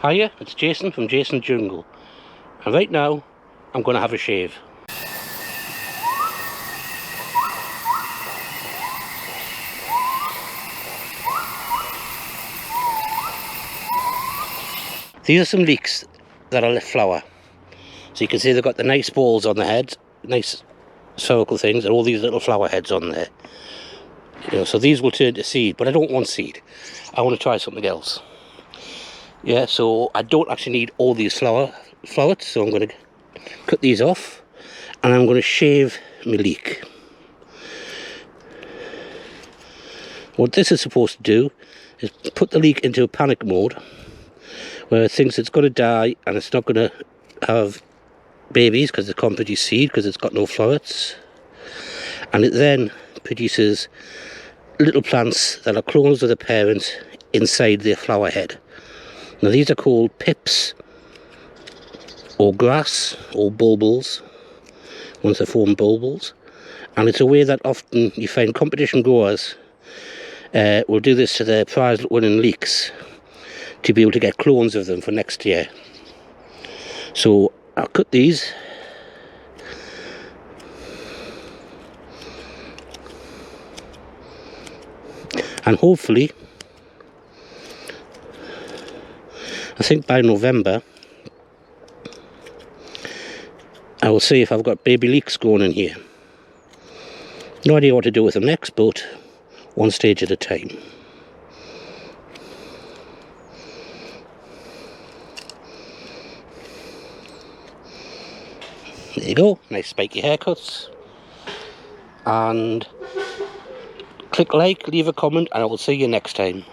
Hiya, it's Jason from Jason Jungle, and right now I'm going to have a shave. These are some leeks that are flower. So you can see they've got the nice balls on the head, nice circle things, and all these little flower heads on there. You know, so these will turn to seed, but I don't want seed. I want to try something else. Yeah, so I don't actually need all these flowers, so I'm going to cut these off, and I'm going to shave my leek. What this is supposed to do is put the leek into a panic mode, where it thinks it's going to die and it's not going to have babies because it can't produce seed because it's got no flowers, and it then produces little plants that are clones of the parent inside their flower head. Now these are called pips or grass or bulbils once they form bulbils, and it's a way that often you find competition growers will do this to their prize winning leeks to be able to get clones of them for next year. So I'll cut these, and hopefully, I think by November I will see if I've got baby leeks growing in here. No idea what to do with them next, but one stage at a time. There you go, nice spiky haircuts. And click like, leave a comment, and I will see you next time.